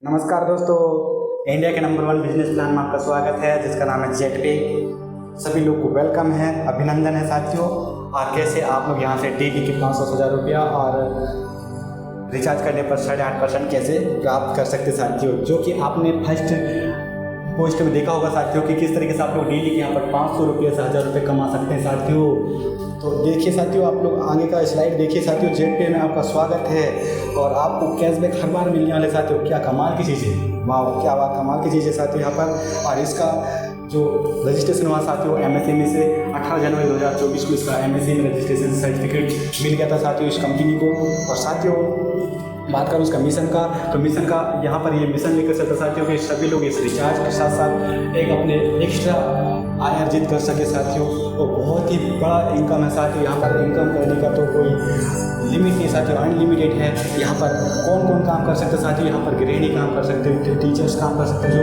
नमस्कार दोस्तों, इंडिया के नंबर 1 बिजनेस प्लान में आपका स्वागत है जिसका नाम है जेट पे। सभी लोग को वेलकम है, अभिनंदन है साथियों। और कैसे आप लोग यहाँ से डेली के 500,000 रुपया और रिचार्ज करने पर 8.5% कैसे प्राप्त कर सकते साथियों, जो कि आपने फर्स्ट पोस्ट में देखा होगा साथियों कि किस तरीके से आप लोग डेली के यहाँ पर 500 रुपये से 1000 रुपये कमा सकते हैं साथियों। तो देखिए साथियों, आप लोग आगे का स्लाइड देखिए साथियों। जेट पे में आपका स्वागत है और आपको कैशबैक हर बार मिलने वाले साथियों। क्या कमाल की चीज़ है, वाह क्या बात, कमाल की चीज़ है साथियों यहाँ पर। और इसका जो रजिस्ट्रेशन हुआ साथियों MSME से 18 जनवरी 2024 को इसका MSME रजिस्ट्रेशन सर्टिफिकेट मिल गया था साथियों इस कंपनी को। और साथियों बात करूँ उसका मिशन का, तो मिशन का यहाँ पर ये मिशन लेकर चलता साथियों कि सभी लोग इस रिचार्ज के साथ साथ एक अपने एक्स्ट्रा आय अर्जित कर सके साथियों। तो बहुत ही बड़ा इनकम है साथियों। यहाँ पर इनकम करने का तो कोई लिमिट नहीं साथियों, अनलिमिटेड है। यहाँ पर कौन कौन काम कर सकते हैं साथियों, यहाँ पर गृहिणी काम कर सकते हैं, टीचर्स काम कर सकते हैं, जो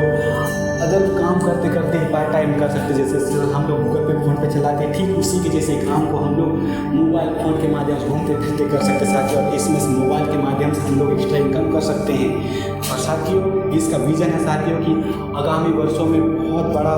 अदर काम करते करते ही पार्ट टाइम कर सकते हैं। जैसे हम लोग गूगल पे फ़ोन पे चलाते हैं, ठीक उसी के जैसे काम को हम लोग मोबाइल फ़ोन के माध्यम से घूमते फिरते कर सकते हैं साथियों। और इसमें से मोबाइल के माध्यम से हम लोग एक्स्ट्रा इनकम कर सकते हैं। और साथियों इसका विज़न है साथियों कि आगामी वर्षों में बहुत बड़ा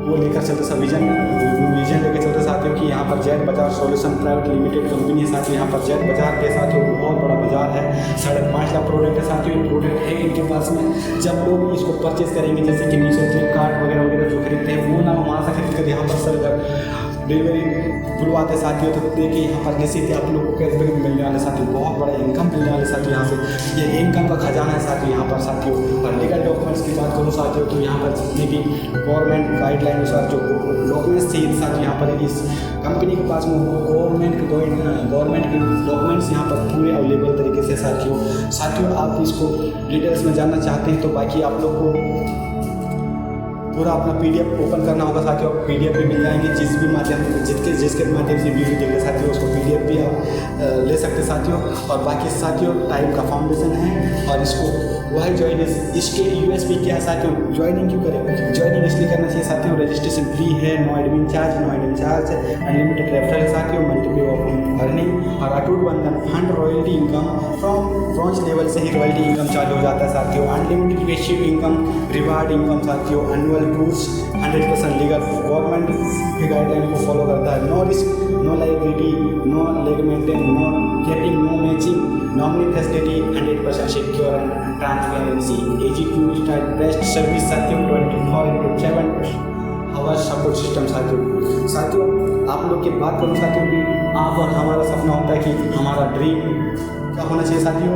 वो लेकर चलते सब विजन लेकर चलते साथियों कि यहाँ पर जेट बाजार सॉल्यूशन प्राइवेट लिमिटेड कंपनी है साथियों। यहाँ पर जेट बाजार के साथियों बहुत बड़ा बाजार है, 5.5 लाख प्रोडक्ट है साथियों। ये प्रोडक्ट है इनके पास में। जब लोग इसको परचेज करेंगे, जैसे कि मीशो, फ्लिपकार्ट वगैरह वगैरह जो खरीदते हैं, वो ना वहाँ से खरीद कर यहाँ पर सर डिलीवरी बुलवाते साथियों। तो देखिए यहाँ पर जैसे कि आप लोग को कैशबैक मिलने वाले साथियों, बहुत बड़ा इनकम मिलने वाले साथियों यहाँ से। ये इनकम का खजाना है साथियों यहाँ पर साथियों। और लीगल डॉक्यूमेंट्स की बात करूँ साथियों, तो यहाँ पर जितने भी गवर्नमेंट गाइडलाइन अनुसार जो डॉक्यूमेंट्स चाहिए साथियों, यहाँ पर इस कंपनी के पास में गवर्नमेंट के डॉक्यूमेंट्स यहाँ पर पूरे अवेलेबल तरीके से साथियों आप इसको डिटेल्स में जानना चाहते हैं तो बाकी आप लोग को पूरा अपना PDF ओपन करना होगा साथियों। PDF भी मिल जाएंगे, जिसके माध्यम से वीडियो देख रहे साथियों उसको PDF भी आप ले सकते साथियों। और बाकी साथियों टाइप का फाउंडेशन है और इसको वाई ज्वाइन इसके USB क्या है साथियों, ज्वाइनिंग क्यों करें, ज्वाइनिंग इसलिए करना चाहिए साथियों, रजिस्ट्रेशन फ्री है, no admin charge unlimited referral है साथियों, मल्टीपल ऑफ अर्निंग और अटूट बंधन fund royalty income from bronze level से ही रॉयल्टी इनकम चालू हो जाता है साथियों। Unlimited ratio income, reward income साथियों, एनुअल टूर्स 100% लीगल, गवर्नमेंट की गाइडलाइन को फॉलो करता है, no risk, no liability, no leg maintain, no getting, no matching, nominee facility, 100% secure and transparency, easy to start, best service साथियों, 24/7 our support system साथियों। आप लोग की बात करूँ साथियों कि आप और हमारा सपना होता है कि हमारा ड्रीम क्या होना चाहिए साथियों,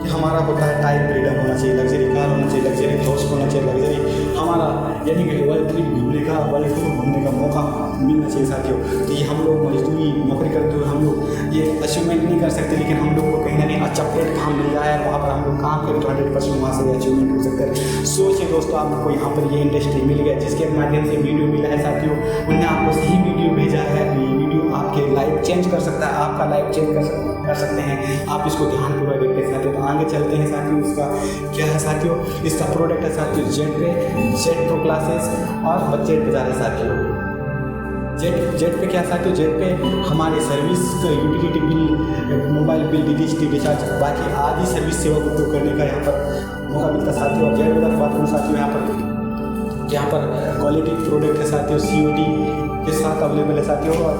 कि हमारा होता है टाइप फ्रीडम होना चाहिए, लग्जरी कार होना चाहिए, लग्जरी हाउस होना चाहिए, लग्जरी हमारा यानी कि वर्ल्ड ट्रिप घूमने का, वर्ल्ड टूर घूमने का मौका मिलना चाहिए साथियों। तो ये हम लोग मजदूरी नौकरी करते हुए हम लोग ये अचीवमेंट नहीं कर सकते, लेकिन हम लोग को कहीं ना कहीं अच्छा प्लेट काम मिल जाए और वहाँ पर हम लोग काम करें तो 100% वहाँ से अचीवमेंट हो सकता है। सोचिए दोस्तों, आपको यहाँ पर ये इंडस्ट्री मिल गया जिसके माध्यम से वीडियो मिला है साथियों, उन्हें आपको सही वीडियो भेजा है। ये वीडियो आपके लाइफ चेंज कर सकता है, आपका लाइफ चेंज कर सकते हैं। आप इसको ध्यानपूर्वक देखते हैं साथियों। तो आगे चलते हैं साथियों, इसका क्या है साथियों, इसका प्रोडक्ट है साथियों जेट प्रो क्लासेस और बजट बाजार है साथियों। जेट पे क्या साथियों, जेट पे हमारे सर्विस का utility bill, mobile bill, DTH recharge, बाकी आदि सर्विस सेवा को उपयोग करने का यहाँ पर मौका मिलता है साथियों। और जेट बाजार बात करूँ साथियों, यहाँ पर क्वालिटी प्रोडक्ट है साथियों, COD के साथ अवेलेबल है साथियों। और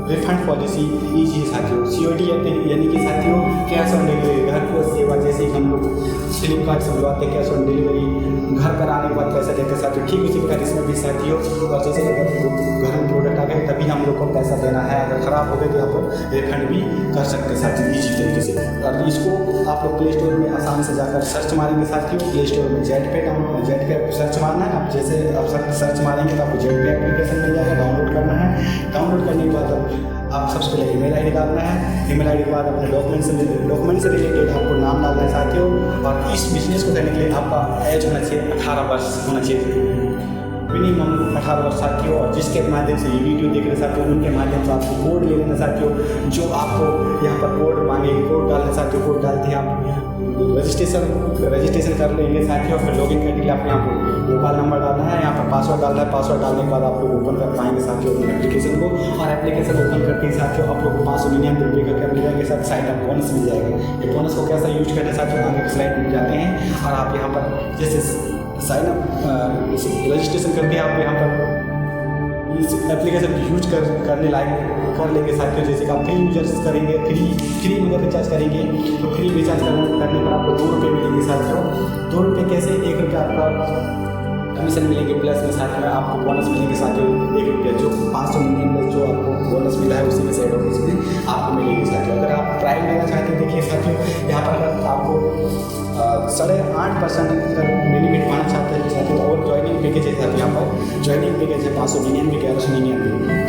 रिफंड पॉलिसी ईजी है साथियों। COD यानी कि साथियों कैश ऑन डिलीवरी, घर को सेवा जैसे हम लोग फ्लिपकार्ट से बुलवाते हैं, कैश ऑन डिलीवरी, घर पर आने के बाद पैसा देते हैं साथियों, ठीक उसी प्रकार इसमें भी साथियों। और जैसे घर में प्रोडक्ट आ गए तभी हम लोग को पैसा देना है, अगर ख़राब हो गए तो यहाँ पर रिफंड भी कर सकते हैं साथियों ईजी तरीके से। और इसको आप लोग प्ले स्टोर में आसान से जाकर सर्च मारेंगे साथियों, प्ले स्टोर में जेट पे सर्च मारना है। आप जैसे आप सर्च मारेंगे तो आपको जेट पे एप्लीकेशन मिल जाएगा, डाउनलोड करना है। डाउनलोड करने के बाद आप सबसे पहले ईमेल आईडी डालना है, ईमेल आईडी के बाद अपने डॉक्यूमेंट से रिलेटेड आपको नाम डालना है साथियों। और इस बिजनेस को करने के लिए आपका एज होना चाहिए 18 वर्ष होना चाहिए, मिनिमम 18 वर्ष साथियों। और जिसके माध्यम से ये वीडियो देख रहे साथियों, उनके माध्यम से आपको कोड ले लेना साथियों, जो आपको यहाँ पर कोड मांगे, कोड डालना साथियों। कोड डालते हैं आप रजिस्ट्रेशन कर लेंगे साथियों। फिर लॉगिन करने के लिए आपको यहाँ पर मोबाइल नंबर डालना है, यहाँ पर पासवर्ड डालना है। पासवर्ड डालने के बाद आप लोग ओपन कर पाएंगे साथियों अपने एप्लीकेशन को। और एप्लीकेशन ओपन करके ही साथियों आप लोग को 599 रुपये का क्या मिल जाएंगे साथ, साइन अप बोनस मिल जाएगा। ये बोनस को कैसा यूज करना है साथियों, आगे की स्लाइड में जाते हैं। और आप यहाँ पर जैसे साइन अप रजिस्ट्रेशन करके आप यहाँ पर इस एप्लीकेशन यूज करने लायक कर लेंगे साथियों। जैसे कि आप फ्री यूजर्स करेंगे, फ्री में अगर रिचार्ज करेंगे तो फ्री रिचार्ज करने पर आपको 2 रुपये मिलेंगे साथियों। 2 रुपये कैसे, 1 रुपया आपका कमीशन मिलेंगे, प्लस में साथ में आपको बोनस मिलेंगे साथियों 1 रुपया। जो 599 जो आपको बोनस मिला है उसी में से ऐड होकर इसमें आपको मिलेगी साथियों। अगर आप प्राइम लेना चाहते हैं, देखिए साथियों यहाँ पर अगर आपको 8.5% का बेनिफिट पाना चाहते हैं साथियों, और ज्वाइनिंग पैकेज है साथियों। यहाँ पर ज्वाइनिंग पैकेज है 599 1199,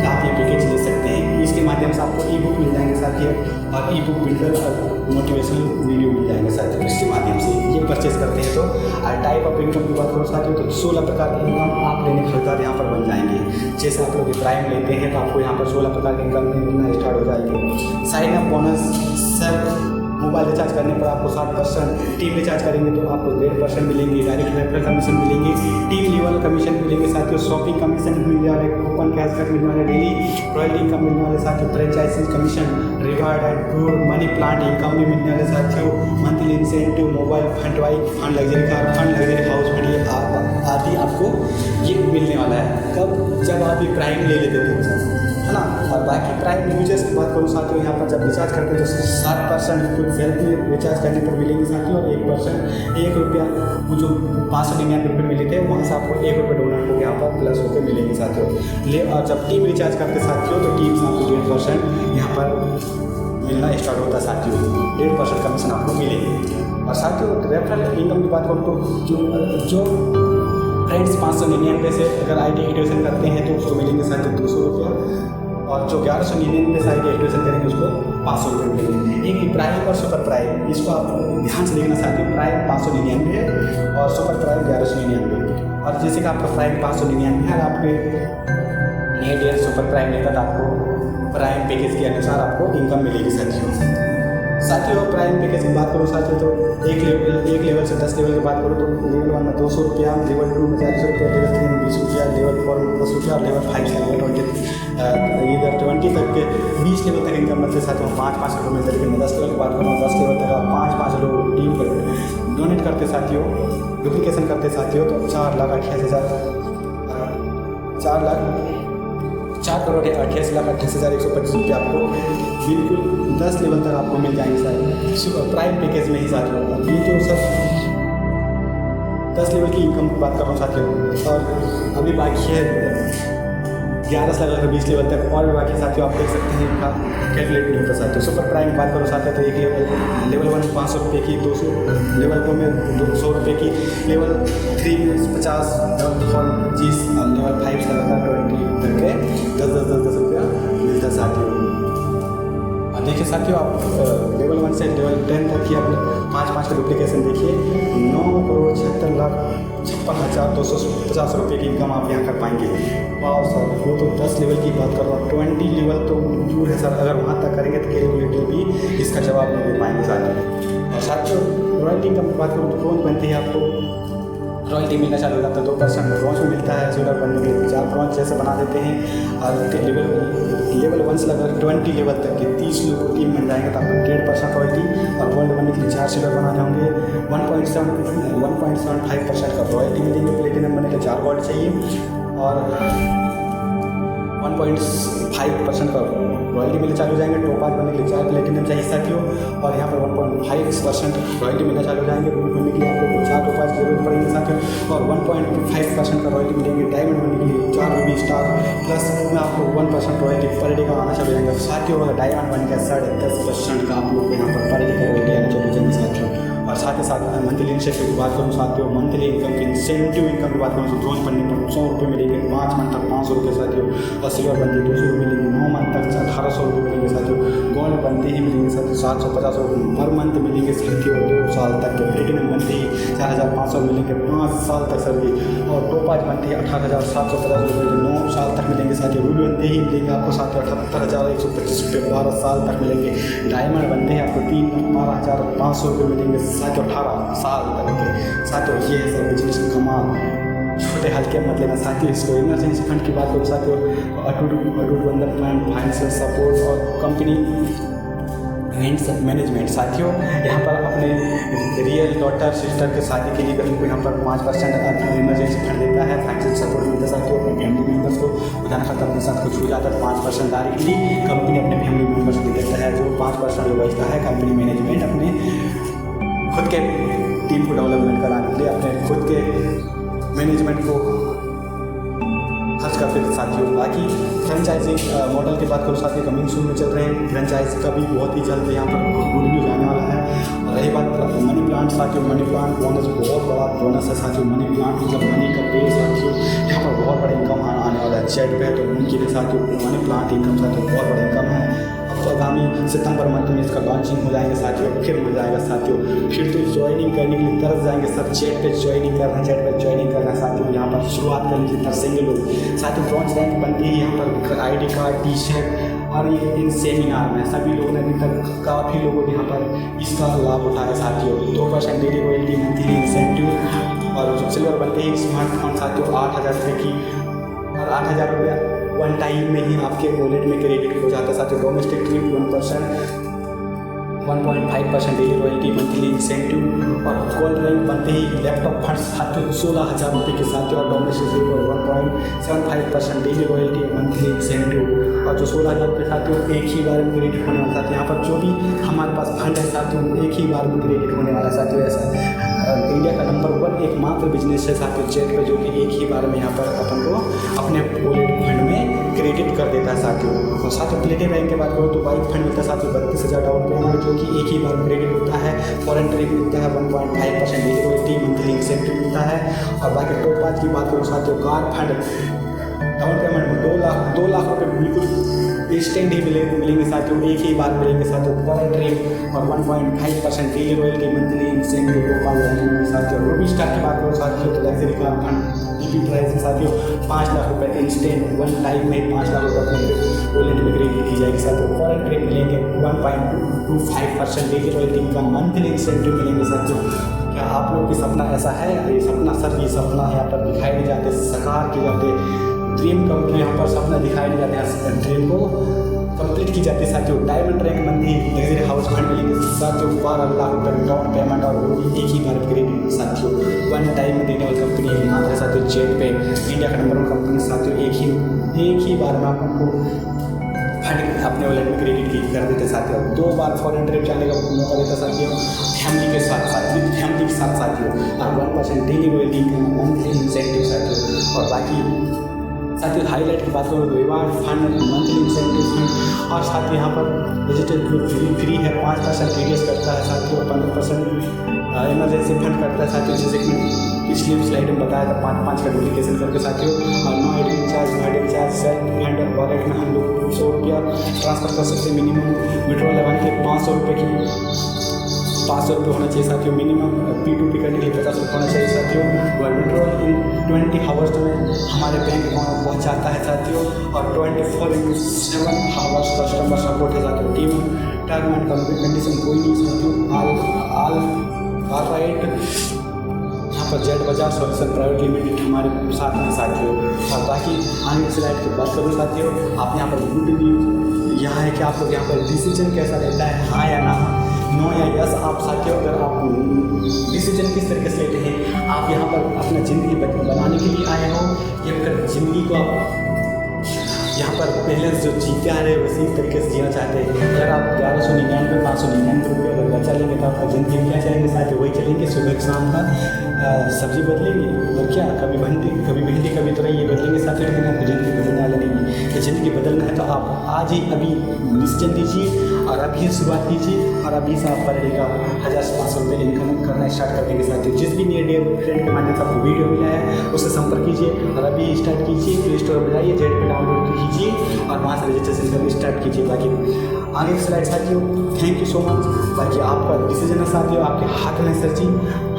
तो आप ये पैकेज ले सकते हैं। इसके माध्यम से आपको ई बुक मिल जाएंगे साथियों, और ई बुक बिल्डर और मोटिवेशनल वीडियो मिल जाएंगे साथियों। इसके माध्यम से ये परचेज करते हैं तो टाइप ऑफ इनकम की बात करो साथियों, तो 16 प्रकार की इनकम आप लेने के खरीदार यहाँ पर बन जाएंगे। जैसे आप लोग प्राइम लेते हैं तो आपको यहाँ पर 16 प्रकार की इनकम मिलना स्टार्ट हो जाएगी। Sign up bonus, self mobile recharge करने पर आपको 60%, टीम रिचार्ज करेंगे तो आपको 1.5% मिलेंगे, डायरेक्ट रेफरल कमीशन मिलेंगे, टीम लेवल कमीशन मिलेंगे साथियों, शॉपिंग कमीशन मिलने वाले, कूपन कैशबैक मिलने वाले, डेली रॉयल्टी इनकम मिलने वाले साथियों, franchise commission, reward and tour, money plant income भी मिलने वाले साथियों, monthly incentive, mobile fund, bike fund, luxury car fund, luxury house fund, ये आदि आपको ये मिलने वाला है। कब, जब आप ये प्राइम ले लेते थे है ना। और बाकी प्राइम यूजर्स की बात करूँ साथियों, यहाँ पर जब रिचार्ज करते हैं तो 7% कुछ सेल्फ में रिचार्ज करने पर मिलेंगे साथियों, और 1% 1 रुपया वो जो 599 रुपये मिले थे वहाँ से आपको 1 रुपये डोनेट होकर यहाँ पर प्लस होकर मिलेंगे साथियों। और जब टीम रिचार्ज करते साथियों तो टीम से आपको 1.5% यहाँ पर मिलना स्टार्ट होता है साथियों, 1.5% कमीशन आपको मिलेंगे। और साथियों रेफरल इनकम की बात करूँ तो जो फ्रेंड्स 599 से अगर आई डी एक्टिवेशन करते हैं तो उसको मिलेंगे साथियों 200 रुपया, और जो 1199 से आई डी एक्टिवेशन करेंगे उसको 500 रुपये मिलेंगे। एक ही प्राइम और सुपर प्राइम, इसको आप ध्यान से देखना साथियों। प्राइम 599 है और सुपर प्राइम 1199। और जैसे कि आपका प्राइम 599 है, आपके नेट या सुपर प्राइम लेकर तो आपको प्राइम पैकेज के अनुसार आपको इनकम मिलेगी साथियों। प्राइम पैकेज की बात करूँ साथियों तो एक लेवल से 10 लेवल की बात करूँ तो लेवल 1 में 200 रुपया, लेवल 2 में 40 रुपया, लेवल 3 में 20 रुपया, लेवल 4 में 10 रुपया, और लेवल 5 से लेवल 20 तक के 20 लेवल तक इनकम मिलते साथियों 5-5 रुपये मिलते। लेकिन 10 लेवल की बात करूँ 10 लेवल तक आप 5-5 लोग टीम पर डोनेट करते साथियों, डुप्लीकेशन करते साथियों तो 4 करोड़ 88,28,125 रुपये आपको बिल्कुल 10 लेवल तक आपको मिल जाएंगे साथियों प्राइम पैकेज में ही साथियों। ये जो सब 10 लेवल की इनकम की बात कर रहा हूँ साथियों, और अभी बाकी है 11 से लगाकर 20 लेवल तक और भी बाकी साथियों आप देख सकते हैं इनका कैलकुलेट नहीं होता साथियों। सुपर प्राइम की बात करो साथियों तो एक लेवल 1 में 500 रुपये की, 200 लेवल 2 में 200 रुपये की, लेवल 3 में 50, लेवल 25 और लेवल 5 से लगाकर 20 तक के 10 रुपया मिलता है साथियों। और देखिए साथियों आप लेवल 1 से लेवल 10 तक की आप 5-5 का डुप्लीकेशन देखिए 9,76,56,250 रुपये की इनकम आप यहाँ कर पाएंगे। वाह सर, वो तो 10 लेवल की बात कर रहा हूँ, 20 लेवल तो दूर है सर। अगर वहाँ तक करेंगे तो कैलकुलेटर भी इसका जवाब नहीं दे पाएंगे साथियों। और साथियों रॉयल्टी इनकम की बात करूँ तो ब्रॉन्ज बनती है आपको रॉयल्टी मिलना चालू हो जाता है 2% ब्रॉन्ज में मिलता है। सिल्वर बनने के लिए 4 ब्रॉन्ज जैसे बना देते हैं, और लेवल 1 से लगभग 20 लेवल तक के 30 लोग को टीम मिल जाएंगे तो आपको 1.5% रॉयल्टी, और गोल्ड बनने के लिए 4 सिल्वर बनाने होंगे 1.75% का रॉयल्टी मिलेंगे। प्लेटिनम बनने के लिए 4 गोल्ड चाहिए, और 1.5% का रॉयल्टी मिलना चालू हो जाएंगे। टॉप 5 बनने के लिए 4 प्लेटिनम चाहिए साथियों, और यहाँ पर 1.5% रॉयल्टी मिलना चालू हो जाएंगे। रूबी बनने के लिए आपको 4 टॉप 5 जरूरत पड़ेंगे साथियों, और 1.5% का रॉयल्टी मिलेंगे। डायमंड बनने के लिए 4 रूबी स्टार प्लस में आपको 1% रॉयल्टी पर डे का आना चालू हो जाएगा साथियों। अगर डायमंड बन गया 10.5% का आप लोग यहाँ पर पर डे का रॉयल्टी आना चालू हो जाएंगे साथियों। और साथ ही साथ मंथली इंसेंटिव की बात करूँ साथियों, मंथली इनकम की इंसेंटिव इनकम की बात करूँ तो ब्रॉन्ज बनने पर 100 रुपये मिलेंगे, 5 मंथ तक 500 रुपये साथियों, और सिल्वर बनते 200 रुपये मिलेंगे, 9 मंथ तक 1800 रुपये मिलेंगे साथियों। गोल्ड बनते ही मिलेंगे साथियों 750 रुपये पर मंथ मिलेंगे साथियों, 2 साल तक के। प्लेटिनम बनते ही 4,500 मिलेंगे 5 साल तक सभी। और टोपाज बनती है 18,750 रुपये 9 साल तक मिलेंगे साथियों। रूबी बनते ही मिलेंगे आपको साथियों 78,125 रुपये 12 साल तक मिलेंगे। डायमंड बनते हैं आपको 12,500 रुपये मिलेंगे साथियों 18 साल तक के साथियों। ये है सब बिजनेस कमाल, छोटे हल्के मत लेना साथियों। इसको इमरजेंसी फंड की बात करूँ साथियों, अटूट बंधन प्लान, फाइनेंशियल सपोर्ट और कंपनी इवेंट्स मैनेजमेंट साथियों। यहाँ पर अपने रियल डॉटर सिस्टर के शादी के लिए कहीं को यहाँ पर 5% इमरजेंसी फंड देता है, फाइनेंशियल सपोर्ट मिलता है साथियों। अपने फैमिली मेम्बर्स को उदाहरण खाता अपने साथ कुछ हो जाता है 5% डायरेक्टली कंपनी अपने फैमिली मेम्बर्स को दे देता है। जो 5% जो बचता है कंपनी मैनेजमेंट अपने खुद के टीम को डेवलपमेंट कराने के लिए अपने खुद के मैनेजमेंट को खर्च करते थे साथियों। बाकी फ्रेंचाइजिंग मॉडल की बात करूँ साथियों, कमिंग सून में चल रहे हैं फ्रेंचाइजी का भी बहुत ही जल्द यहाँ पर वीडियो जाने वाला है। और रही बात मनी प्लांट साथियों, मनी प्लांट बोनस बहुत बड़ा बोनस है साथियों। मनी प्लांट मतलब मनी का पेड़ साथियों, यहाँ पर बहुत बड़ा इनकम आने वाला है। जेट पे तो उनकी भी साथियों मनी प्लांट इनकम साथियों बहुत बड़ा इनकम है। अब तो आगामी सितंबर मंथ में इसका लॉन्चिंग हो जाएगा साथियों, फिर हो जाएगा साथियों। फिर तो ज्वाइनिंग करने के लिए तरस जाएंगे सब, जेट पे ज्वाइनिंग करना, जेट पे ज्वाइनिंग करना साथियों। यहाँ पर शुरुआत कर लीजिए तरसेंगे लोग साथियों। ब्रॉन्ज रैंक बनती है यहाँ पर ID कार्ड, T-शर्ट और ये इन सेमिनार में सभी लोगों ने अभी तक काफ़ी लोगों ने यहाँ पर इसका लाभ उठाया साथियों। 2% डेली रॉयल्टी, मंथली इंसेंटिव। और जो सिल्वर बनते ही स्मार्टफोन साथियों 8,000 रुपये की, और 8,000 रुपया वन टाइम में ही आपके वॉलेट में क्रेडिट हो जाता है साथियों। Domestic trip 1.5% daily royalty, monthly incentive. और गोल्ड रैंक बनते ही लैपटॉप फंड साथियों 16,000 रुपये के साथ, और domestic trip 1.75% daily royalty, monthly incentive. और जो 16,000 रुपये साथियों एक ही बार में क्रेडिट होने वाला साथियों। यहाँ पर जो भी हमारे पास फंड है साथियों एक ही बार में क्रेडिट होने वाला साथियों। ऐसा इंडिया का नंबर 1 एकमात्र बिजनेस है साथियों जेट पे, जो कि एक ही बार में यहाँ पर अपन को अपने वॉलेट फंड में क्रेडिट कर देता है साथियों। और साथियों प्लेटिनम रैंक की बात करो तो बाइक फंड मिलता है साथियों 32,000 डाउन पेमेंट, जो कि एक ही बार क्रेडिट होता है। फॉरेन ट्रिप मिलता है 1.5% डेली रॉयल्टी, मंथली इंसेंटिव मिलता है। और बाकी टॉप 5 की बात करो साथियों, कार फंड डाउन पेमेंट में 2 लाख रुपये बिल्कुल इंस्टेंट ही मिलेंगे साथियों, एक ही बार मिलेंगे साथियों। फॉरेन ट्रिप और 1.5% daily royalty, monthly incentive topaz साथियों। रूबी स्टार की बात करो साथियों तो luxury car fund DP price साथियों 5 लाख रुपये इंस्टेंट वन टाइम में 5 लाख रुपये अपने वॉलेट में क्रेडिट की जाएगी साथियों। फॉरेन ट्रिप मिलेंगे 1.25% डेली रॉयल्टी का, मंथली इंसेंटिव मिलेंगे साथियों। क्या आप लोगों की सपना ऐसा है? ये सपना सर, ये सपना यहाँ पर दिखाई नहीं जाते, साकार किए जाते, ड्रीम कंपनी यहाँ पर सपना दिखाई नहीं जाते हैं, ड्रीम को कंप्लीट की जाती है साथियों। डायमंड रैंक मंदी लग्जरी हाउस फंड मिलेंगे साथियों 12 लाख रुपये डाउन पेमेंट, और वो भी एक ही बार क्रेडिट साथियों वन टाइम में देने वाली कंपनी है यहाँ पर साथियों जेट पे, इंडिया का नंबर 1 कंपनी साथियों। एक ही बार में आपको फंड अपने वॉलेट में क्रेडिट कर देते साथियों। 2 बार फॉरेन ट्रिप जाने का मौका देता साथियों फैमिली के साथ साथियों। और 1% डेली रॉयल्टी मंथली इंसेंटिव साथियों। और बाकी साथियों हाईलाइट की बात करूँ तो reward fund, monthly incentive fund, और साथ ही यहाँ पर डिजिटल फ्री है, 5% टीडीएस करता है साथियों, 15% इमरजेंसी फंड करता है साथियों। जैसे कि पिछली स्लाइड में बताया था 5 का डुप्लीकेशन करके साथियों। और no admin charge self and wallet में हम लोग 100 रुपया ट्रांसफर कर सकते हैं। मिनिमम विड्रॉल लगाने के 500 रुपये होना चाहिए साथियों। मिनिमम P2P करने के लिए 50 रुपये होना चाहिए साथियों। और विड्रॉल इन 20 आवर्स में हमारे बैंक अकाउंट में पहुँच जाता है साथियों। और 24/7 आवर्स कस्टमर सपोर्ट है साथियों। टीम टर्म एंड कंडीशन कोई नहीं साथियों, ऑल राइट। यहाँ पर jet Bajaj solution private limited हमारे साथ में साथियों। और बाकी आगे स्लाइड की बात करूँ साथियों, आप यहाँ पर गुड न्यूज़ यहाँ है कि आप लोग यहाँ पर डिसीजन कैसा रहता है, हाँ या ना, नो या यस। आप साथियों अगर आप डिसीजन किस तरीके से लेते हैं, आप यहाँ पर अपना ज़िंदगी बनाने के लिए आए हो या फिर ज़िंदगी को आप यहाँ पर पहले जो जीते आ रहे हैं उसी तरीके से जीना चाहते हैं। अगर आप 1199 599 रुपये अगर बचा लेंगे तो आपका ज़िंदगी में क्या चलेंगे साथियों, वही चलेंगे। सुबह शाम का सब्जी बदलेंगी और क्या कभी भिंडी कभी तो ये बदलेंगे साथियों, लेकिन आपको ज़िंदगी बदलने वाले नहीं। तो ज़िंदगी बदलना है तो आप आज ही अभी डिसीजन दीजिए और अभी शुरुआत कीजिए, और अभी से आप पर रहेगा 1000 से 500 रुपये इनकम करना स्टार्ट कर देंगे साथियों। जिस भी नियर डियर फ्रेंड के माध्यम से आपको वीडियो मिला है उससे संपर्क कीजिए और अभी स्टार्ट कीजिए। प्ले स्टोर पर जाइए, जेट पे डाउनलोड कीजिए और वहाँ से रजिस्ट्रेशन करके स्टार्ट कीजिए। बाकी आगे की स्लाइड साथियों, थैंक यू सो मच। बाकी आपका डिसीजन है साथियों, आपके हाथ में सर जी,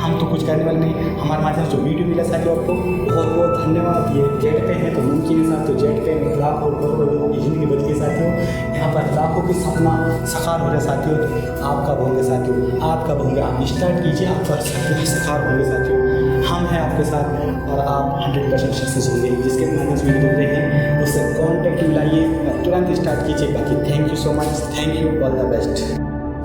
हम तो कुछ करने वाले नहीं। हमारे माध्यम से जो वीडियो मिला साथियों, आपको बहुत बहुत धन्यवाद। ये जेट पे है तो मुमकिन है साथियों, जेट पे लाखों करोड़ों लोगों की ज़िंदगी बदली है साथियों। यहाँ पर लाखों के सपना साकार हो रहे साथियों। आप कब होंगे साथियों, आप कब होंगे? आप स्टार्ट कीजिए, आपका सपना साकार होंगे साथियों। हम हैं आपके साथ और आप 100% सक्सेस होंगे। जिसके माध्यम से वीडियो देख रहे हैं उससे कॉन्टैक्ट मिलाइए और तुरंत स्टार्ट कीजिए। बाकी thank you so much, thank you, all the best.